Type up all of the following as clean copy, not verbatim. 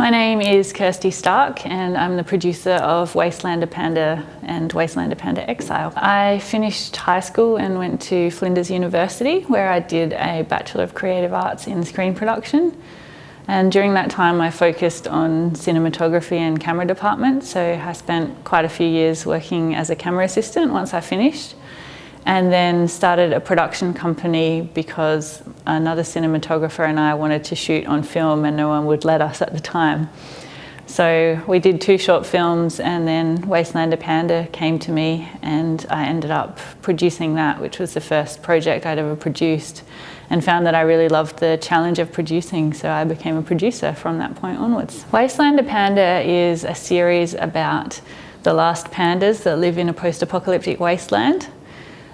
My name is Kirsty Stark and I'm the producer of Wastelander Panda and Wastelander Panda Exile. I finished high school and went to Flinders University where I did a Bachelor of Creative Arts in screen production. And during that time I focused on cinematography and camera department, so I spent quite a few years working as a camera assistant once I finished. And then started a production company because another cinematographer and I wanted to shoot on film and no one would let us at the time. So we did 2 short films and then Wastelander Panda came to me and I ended up producing that, which was the first project I'd ever produced, and found that I really loved the challenge of producing, so I became a producer from that point onwards. Wastelander Panda is a series about the last pandas that live in a post-apocalyptic wasteland.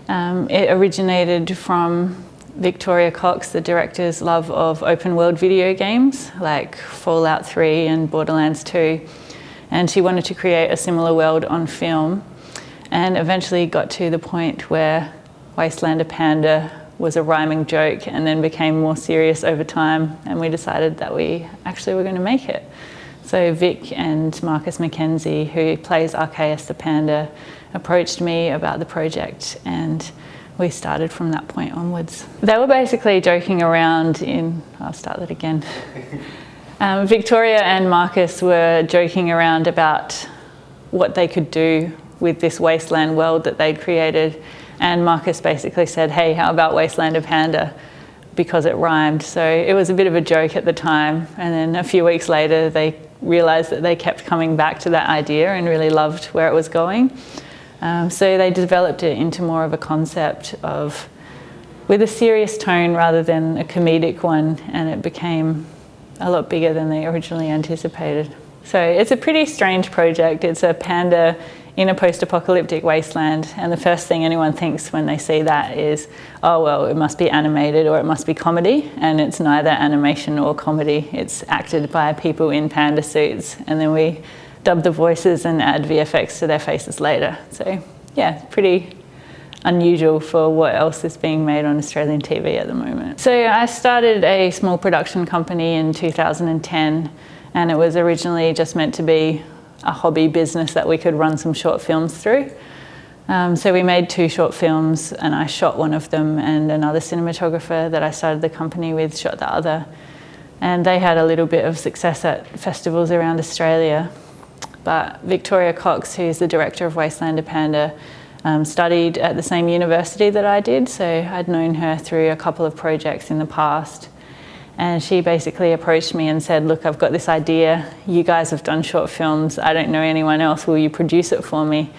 It originated from Victoria Cox, the director's love of open world video games like Fallout 3 and Borderlands 2, and she wanted to create a similar world on film, and eventually got to the point where Wastelander Panda was a rhyming joke and then became more serious over time, and we decided that we actually were going to make it. So Vic and Marcus McKenzie, who plays Archaeus the Panda, approached me about the project and we started from that point onwards. They were basically joking around I'll start that again. Victoria and Marcus were joking around about what they could do with this wasteland world that they'd created, and Marcus basically said, hey, how about Wastelander Panda? Because it rhymed. So it was a bit of a joke at the time, and then a few weeks later they realised that they kept coming back to that idea and really loved where it was going. So they developed it into more of a concept with a serious tone rather than a comedic one, and it became a lot bigger than they originally anticipated. So it's a pretty strange project. It's a panda in a post-apocalyptic wasteland, and the first thing anyone thinks when they see that is, oh well, it must be animated or it must be comedy, and it's neither animation or comedy. It's acted by people in panda suits, and then we dub the voices and add VFX to their faces later. So yeah, pretty unusual for what else is being made on Australian TV at the moment. So I started a small production company in 2010, and it was originally just meant to be a hobby business that we could run some short films through. So we made 2 short films and I shot one of them, and another cinematographer that I started the company with shot the other. And they had a little bit of success at festivals around Australia. But Victoria Cox, who's the director of Wastelander Panda, studied at the same university that I did, so I'd known her through a couple of projects in the past. And she basically approached me and said, look, I've got this idea. You guys have done short films. I don't know anyone else. Will you produce it for me?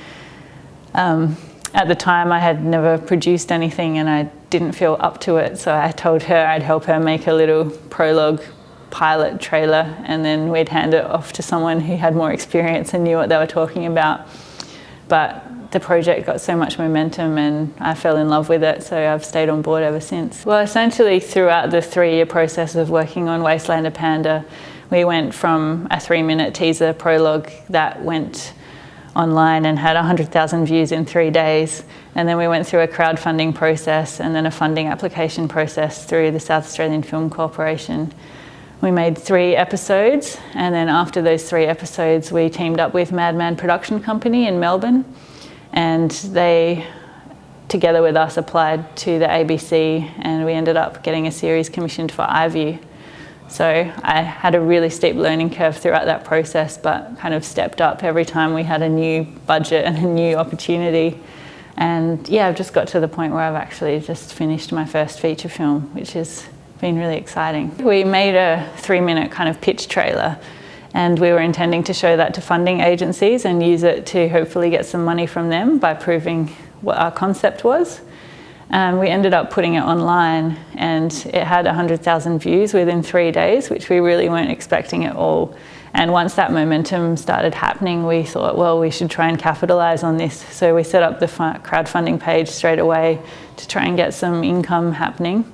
At the time, I had never produced anything and I didn't feel up to it. So I told her I'd help her make a little prologue pilot trailer, and then we'd hand it off to someone who had more experience and knew what they were talking about. But the project got so much momentum and I fell in love with it, so I've stayed on board ever since. Well, essentially throughout the 3-year process of working on Wastelander Panda, we went from a 3-minute teaser prologue that went online and had 100,000 views in 3 days, and then we went through a crowdfunding process and then a funding application process through the South Australian Film Corporation. We made 3 episodes, and then after those 3 episodes we teamed up with Madman Production Company in Melbourne, and they, together with us, applied to the ABC, and we ended up getting a series commissioned for iView. So I had a really steep learning curve throughout that process, but kind of stepped up every time we had a new budget and a new opportunity. And yeah, I've just got to the point where I've actually just finished my first feature film, which has been really exciting. We made a 3-minute kind of pitch trailer, and we were intending to show that to funding agencies and use it to hopefully get some money from them by proving what our concept was. We ended up putting it online and it had 100,000 views within 3 days, which we really weren't expecting at all. And once that momentum started happening, we thought, well, we should try and capitalize on this. So we set up the crowdfunding page straight away to try and get some income happening.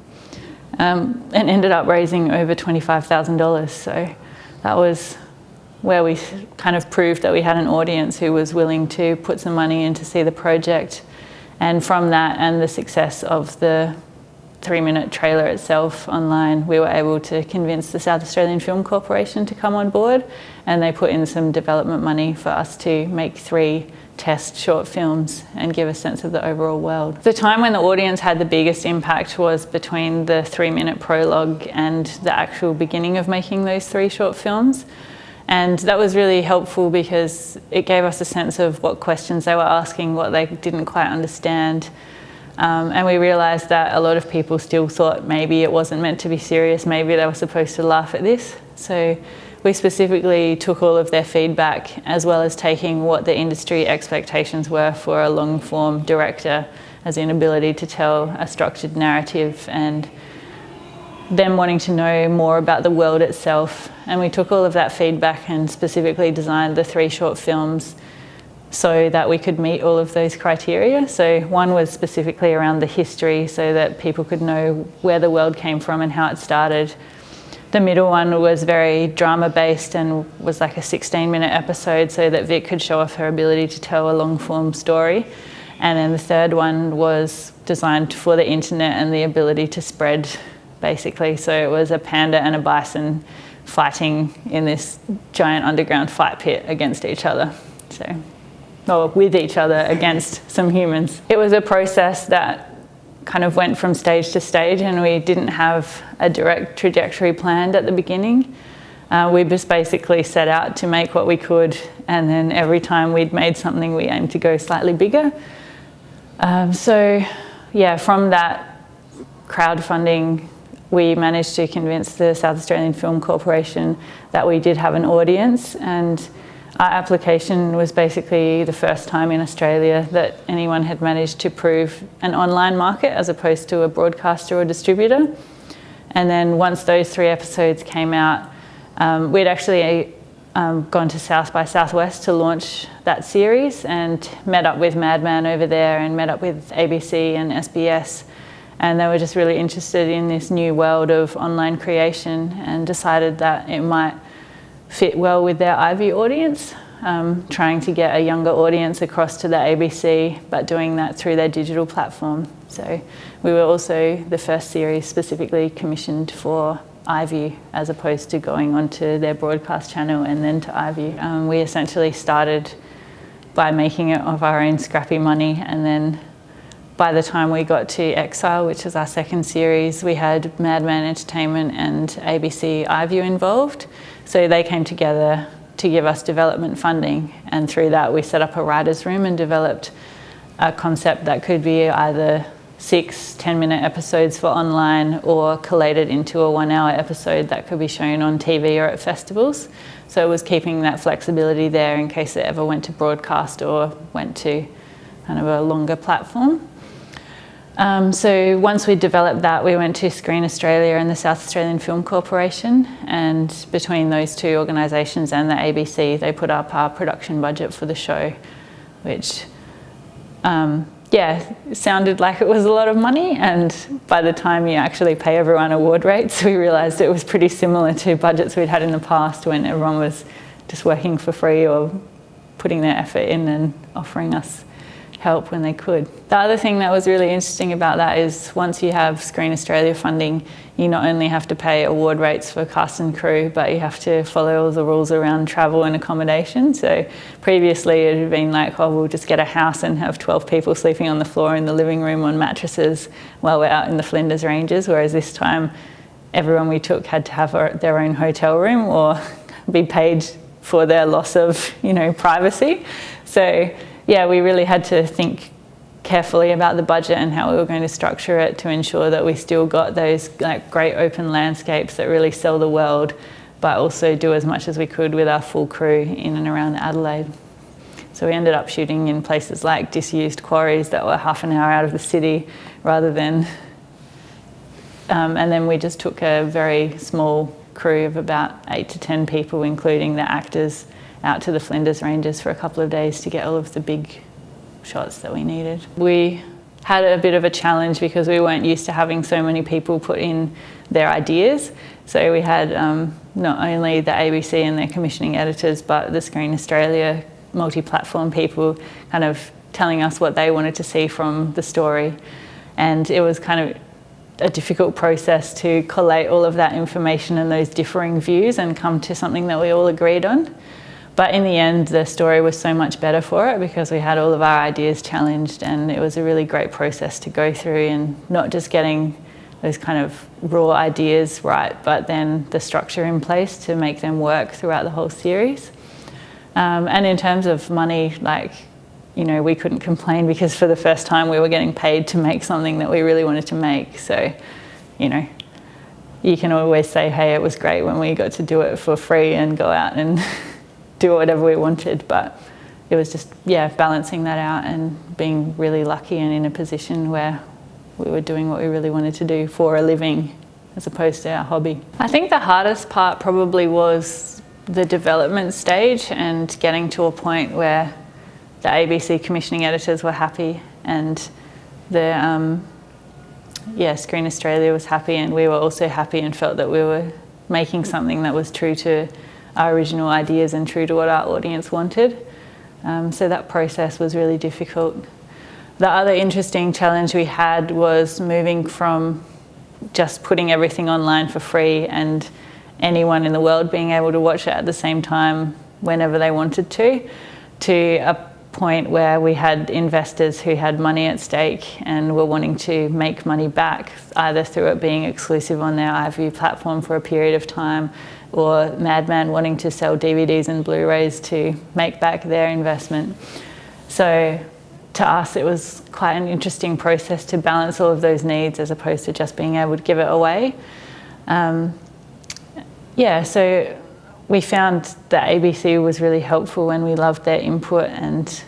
And ended up raising over $25,000. So that was where we kind of proved that we had an audience who was willing to put some money in to see the project. And from that and the success of the 3-minute trailer itself online, we were able to convince the South Australian Film Corporation to come on board, and they put in some development money for us to make 3 test short films and give a sense of the overall world. The time when the audience had the biggest impact was between the 3-minute prologue and the actual beginning of making those 3 short films. And that was really helpful because it gave us a sense of what questions they were asking, what they didn't quite understand. And we realised that a lot of people still thought maybe it wasn't meant to be serious, maybe they were supposed to laugh at this. So we specifically took all of their feedback, as well as taking what the industry expectations were for a long-form director, as in ability to tell a structured narrative, and them wanting to know more about the world itself. And we took all of that feedback and specifically designed the 3 short films so that we could meet all of those criteria. So one was specifically around the history, so that people could know where the world came from and how it started. The middle one was very drama-based and was like a 16-minute episode, so that Vic could show off her ability to tell a long-form story. And then the third one was designed for the internet and the ability to spread, basically. So it was a panda and a bison fighting in this giant underground fight pit against each other. Or with each other against some humans. It was a process that kind of went from stage to stage, and we didn't have a direct trajectory planned at the beginning. We just basically set out to make what we could, and then every time we'd made something, we aimed to go slightly bigger. From that crowdfunding, we managed to convince the South Australian Film Corporation that we did have an audience, and our application was basically the first time in Australia that anyone had managed to prove an online market as opposed to a broadcaster or distributor. And then once those 3 episodes came out, we'd actually gone to South by Southwest to launch that series, and met up with Madman over there and met up with ABC and SBS. And they were just really interested in this new world of online creation and decided that it might fit well with their iView audience, trying to get a younger audience across to the ABC, but doing that through their digital platform. So we were also the first series specifically commissioned for iView, as opposed to going onto their broadcast channel and then to iView. We essentially started by making it of our own scrappy money, and then by the time we got to Exile, which was our second series, we had Madman Entertainment and ABC iView involved. So they came together to give us development funding, and through that we set up a writer's room and developed a concept that could be either 6 10-minute episodes for online, or collated into a 1-hour episode that could be shown on TV or at festivals. So it was keeping that flexibility there in case it ever went to broadcast or went to kind of a longer platform. So once we developed that, we went to Screen Australia and the South Australian Film Corporation, and between those 2 organisations and the ABC, they put up our production budget for the show, which sounded like it was a lot of money, and by the time you actually pay everyone award rates, we realised it was pretty similar to budgets we'd had in the past, when everyone was just working for free or putting their effort in and offering us help when they could. The other thing that was really interesting about that is once you have Screen Australia funding, you not only have to pay award rates for cast and crew, but you have to follow all the rules around travel and accommodation. So previously it had been like, oh, we'll just get a house and have 12 people sleeping on the floor in the living room on mattresses while we're out in the Flinders Ranges, whereas this time everyone we took had to have their own hotel room or be paid for their loss of, privacy. So yeah, we really had to think carefully about the budget and how we were going to structure it to ensure that we still got those great open landscapes that really sell the world, but also do as much as we could with our full crew in and around Adelaide. So we ended up shooting in places like disused quarries that were half an hour out of the city rather than... and then we just took a very small crew of about 8 to 10 people, including the actors, out to the Flinders Ranges for a couple of days to get all of the big shots that we needed. We had a bit of a challenge because we weren't used to having so many people put in their ideas. So we had not only the ABC and their commissioning editors, but the Screen Australia multi-platform people kind of telling us what they wanted to see from the story. And it was kind of a difficult process to collate all of that information and those differing views and come to something that we all agreed on. But in the end, the story was so much better for it because we had all of our ideas challenged, and it was a really great process to go through, and not just getting those kind of raw ideas right, but then the structure in place to make them work throughout the whole series. And in terms of money, like, you know, we couldn't complain because for the first time we were getting paid to make something that we really wanted to make. So, you know, you can always say, hey, it was great when we got to do it for free and go out and do whatever we wanted. But it was just, yeah, balancing that out and being really lucky and in a position where we were doing what we really wanted to do for a living as opposed to our hobby. I think the hardest part probably was the development stage and getting to a point where the ABC commissioning editors were happy, and the Screen Australia was happy, and we were also happy and felt that we were making something that was true to our original ideas and true to what our audience wanted. So that process was really difficult. The other interesting challenge we had was moving from just putting everything online for free and anyone in the world being able to watch it at the same time whenever they wanted to a point where we had investors who had money at stake and were wanting to make money back, either through it being exclusive on their iView platform for a period of time, or Madman wanting to sell DVDs and Blu-rays to make back their investment. So to us, it was quite an interesting process to balance all of those needs as opposed to just being able to give it away. So we found that ABC was really helpful and we loved their input,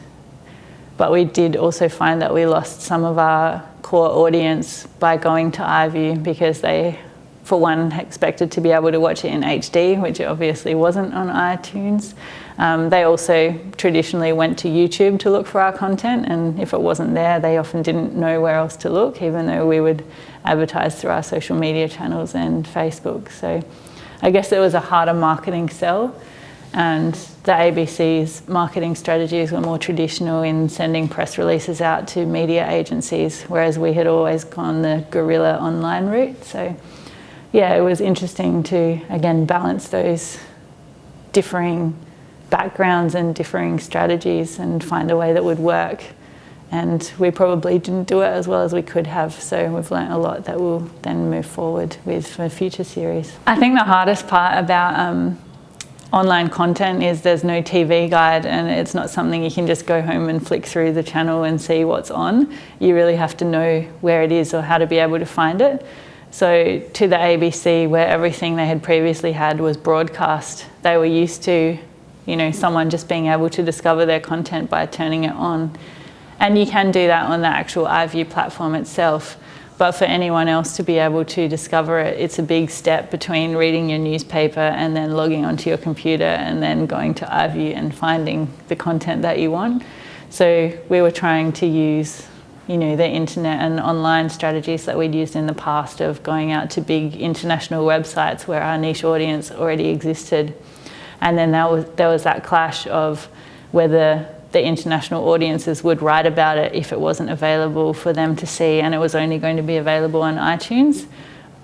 but we did also find that we lost some of our core audience by going to iView because they, for one, expected to be able to watch it in HD, which it obviously wasn't on iTunes. They also traditionally went to YouTube to look for our content, and if it wasn't there, they often didn't know where else to look, even though we would advertise through our social media channels and Facebook. So I guess it was a harder marketing sell, and the ABC's marketing strategies were more traditional in sending press releases out to media agencies, whereas we had always gone the guerrilla online route. So yeah, it was interesting to, again, balance those differing backgrounds and differing strategies and find a way that would work. And we probably didn't do it as well as we could have, so we've learnt a lot that we'll then move forward with for future series. I think the hardest part about online content is there's no TV guide, and it's not something you can just go home and flick through the channel and see what's on. You really have to know where it is or how to be able to find it. So to the ABC, where everything they had previously had was broadcast, they were used to, you know, someone just being able to discover their content by turning it on. And you can do that on the actual iView platform itself. But for anyone else to be able to discover it, it's a big step between reading your newspaper and then logging onto your computer and then going to iView and finding the content that you want. So we were trying to use, you know, the internet and online strategies that we'd used in the past of going out to big international websites where our niche audience already existed. And then there was that clash of whether the international audiences would write about it if it wasn't available for them to see, and it was only going to be available on iTunes,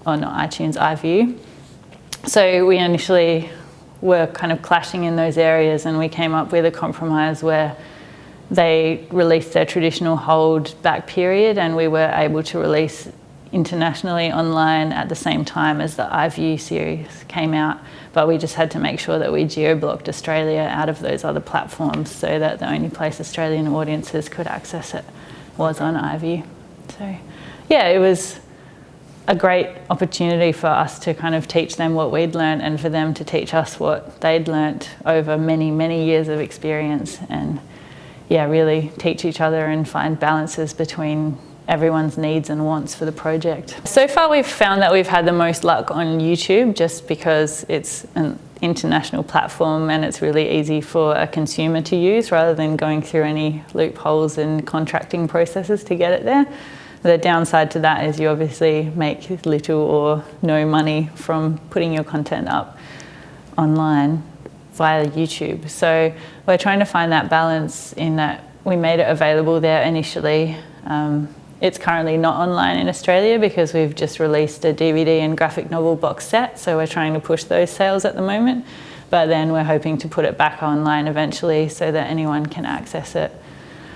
or not iTunes, iView. So we initially were kind of clashing in those areas, and we came up with a compromise where they released their traditional hold back period, and we were able to release internationally online at the same time as the iView series came out. But we just had to make sure that we geo-blocked Australia out of those other platforms so that the only place Australian audiences could access it was on iView. So yeah, it was a great opportunity for us to kind of teach them what we'd learned and for them to teach us what they'd learnt over many, many years of experience, and yeah, really teach each other and find balances between everyone's needs and wants for the project. So far we've found that we've had the most luck on YouTube, just because it's an international platform and it's really easy for a consumer to use rather than going through any loopholes and contracting processes to get it there. The downside to that is you obviously make little or no money from putting your content up online via YouTube. So we're trying to find that balance in that we made it available there initially. It's currently not online in Australia because we've just released a DVD and graphic novel box set, so we're trying to push those sales at the moment. But then we're hoping to put it back online eventually so that anyone can access it.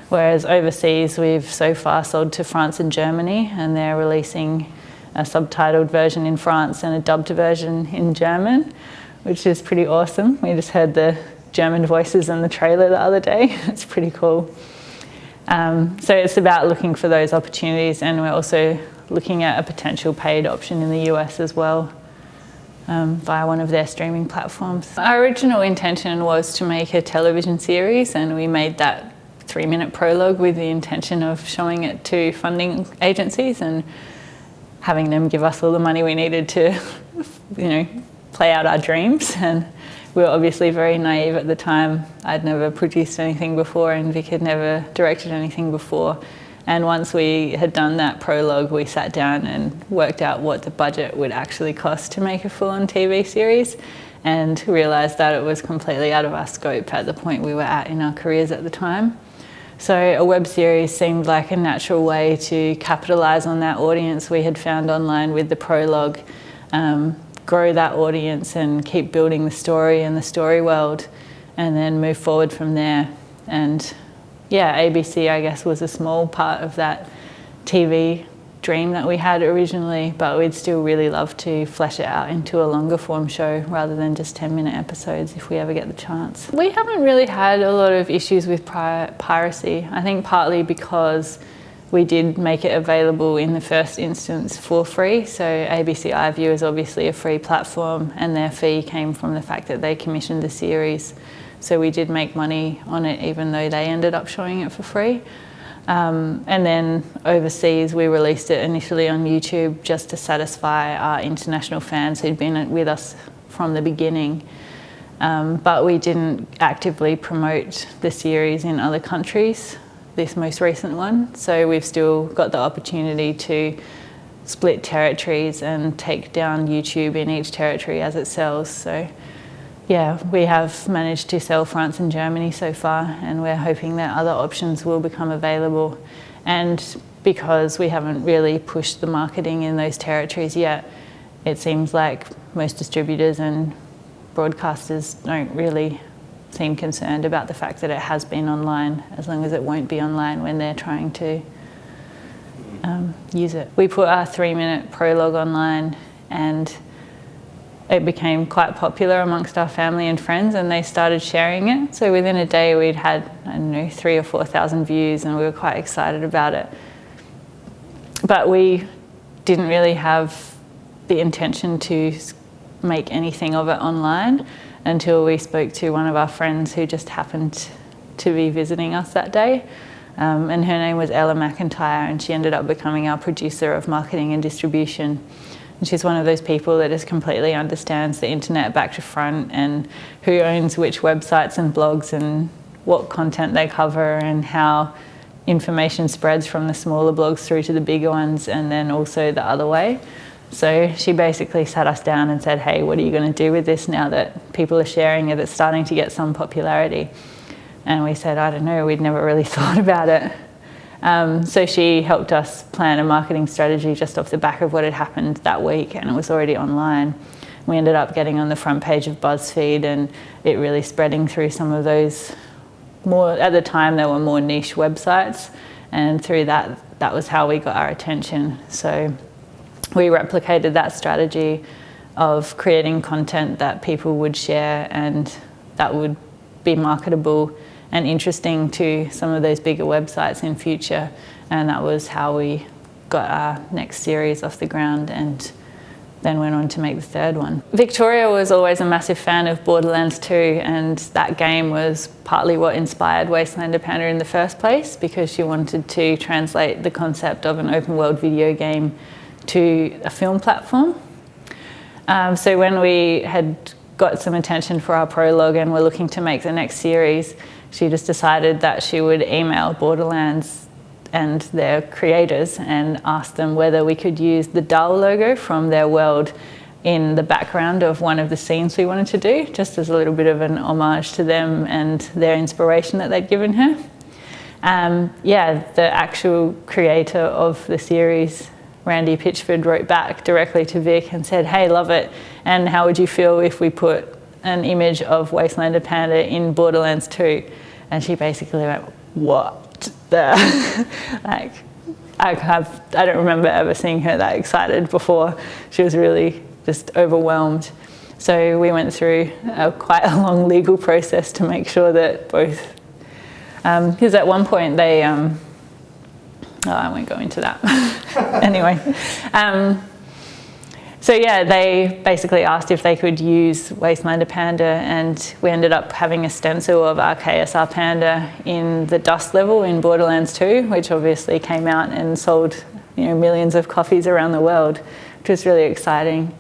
Whereas overseas, we've so far sold to France and Germany, and they're releasing a subtitled version in France and a dubbed version in German, which is pretty awesome. We just heard the German voices in the trailer the other day. It's pretty cool. So it's about looking for those opportunities, and we're also looking at a potential paid option in the US as well, via one of their streaming platforms. Our original intention was to make a television series, and we made that 3-minute prologue with the intention of showing it to funding agencies and having them give us all the money we needed to, play out our dreams. And we were obviously very naive at the time. I'd never produced anything before, and Vic had never directed anything before. And once we had done that prologue, we sat down and worked out what the budget would actually cost to make a full-on TV series, and realised that it was completely out of our scope at the point we were at in our careers at the time. So a web series seemed like a natural way to capitalise on that audience we had found online with the prologue, grow that audience and keep building the story and the story world, and then move forward from there. And yeah, ABC, I guess, was a small part of that TV dream that we had originally, but we'd still really love to flesh it out into a longer form show rather than just 10-minute episodes if we ever get the chance. We haven't really had a lot of issues with piracy. I think partly because we did make it available in the first instance for free. So ABC iView is obviously a free platform, and their fee came from the fact that they commissioned the series. So we did make money on it even though they ended up showing it for free. And then overseas, we released it initially on YouTube just to satisfy our international fans who'd been with us from the beginning. But we didn't actively promote the series in other countries, this most recent one. So we've still got the opportunity to split territories and take down YouTube in each territory as it sells. So yeah, we have managed to sell France and Germany so far, and we're hoping that other options will become available. And because we haven't really pushed the marketing in those territories yet, it seems like most distributors and broadcasters don't really seem concerned about the fact that it has been online, as long as it won't be online when they're trying to use it. We put our 3-minute prologue online, and it became quite popular amongst our family and friends, and they started sharing it. So within a day we'd had, 3,000 or 4,000 views, and we were quite excited about it. But we didn't really have the intention to make anything of it online until we spoke to one of our friends who just happened to be visiting us that day. And her name was Ella McIntyre, and she ended up becoming our producer of marketing and distribution. And she's one of those people that just completely understands the internet back to front, and who owns which websites and blogs and what content they cover, and how information spreads from the smaller blogs through to the bigger ones, and then also the other way. So she basically sat us down and said, hey, what are you going to do with this now that people are sharing it? It's starting to get some popularity. And we said, I don't know, we'd never really thought about it. So she helped us plan a marketing strategy just off the back of what had happened that week, and it was already online. We ended up getting on the front page of BuzzFeed, and it really spreading through some of those more, at the time there were more niche websites, and through that was how we got our attention. So we replicated that strategy of creating content that people would share and that would be marketable and interesting to some of those bigger websites in future. And that was how we got our next series off the ground, and then went on to make the third one. Victoria was always a massive fan of Borderlands 2, and that game was partly what inspired Wastelander Panda in the first place, because she wanted to translate the concept of an open world video game to a film platform. So when we had got some attention for our prologue and were looking to make the next series, she just decided that she would email Borderlands and their creators and ask them whether we could use the DAL logo from their world in the background of one of the scenes we wanted to do, just as a little bit of an homage to them and their inspiration that they'd given her. The actual creator of the series, Randy Pitchford, wrote back directly to Vic and said, "Hey, love it. And how would you feel if we put an image of Wastelander Panda in Borderlands 2? And she basically went, "What the?" Like, I don't remember ever seeing her that excited before. She was really just overwhelmed. So we went through quite a long legal process to make sure that both, because at one point they, I won't go into that. Anyway, they basically asked if they could use Wastelander Panda, and we ended up having a stencil of our KSR Panda in the dust level in Borderlands 2, which obviously came out and sold, millions of copies around the world, which was really exciting.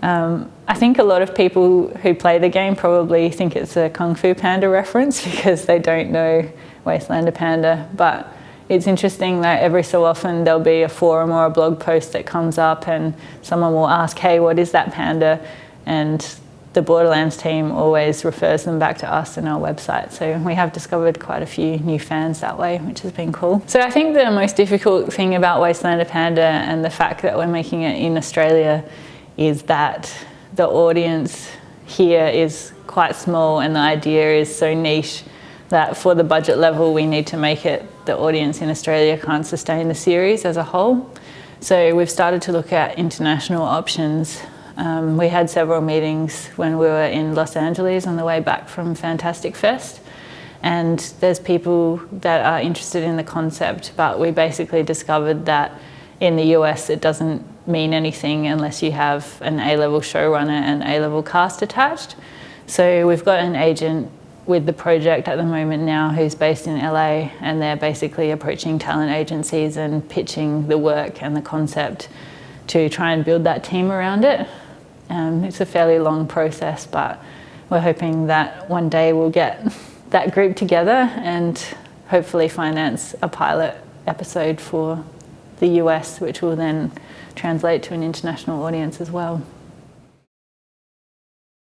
I think a lot of people who play the game probably think it's a Kung Fu Panda reference because they don't know Wastelander Panda, but it's interesting that every so often there'll be a forum or a blog post that comes up and someone will ask, "Hey, what is that panda?" And the Borderlands team always refers them back to us and our website. So we have discovered quite a few new fans that way, which has been cool. So I think the most difficult thing about Wastelander Panda and the fact that we're making it in Australia is that the audience here is quite small and the idea is so niche that for the budget level we need to make it, the audience in Australia can't sustain the series as a whole. So we've started to look at international options. We had several meetings when we were in Los Angeles on the way back from Fantastic Fest, and there's people that are interested in the concept, but we basically discovered that in the US it doesn't mean anything unless you have an A-level showrunner and A-level cast attached. So we've got an agent with the project at the moment now who's based in LA, and they're basically approaching talent agencies and pitching the work and the concept to try and build that team around it. It's a fairly long process, but we're hoping that one day we'll get that group together and hopefully finance a pilot episode for the US, which will then translate to an international audience as well.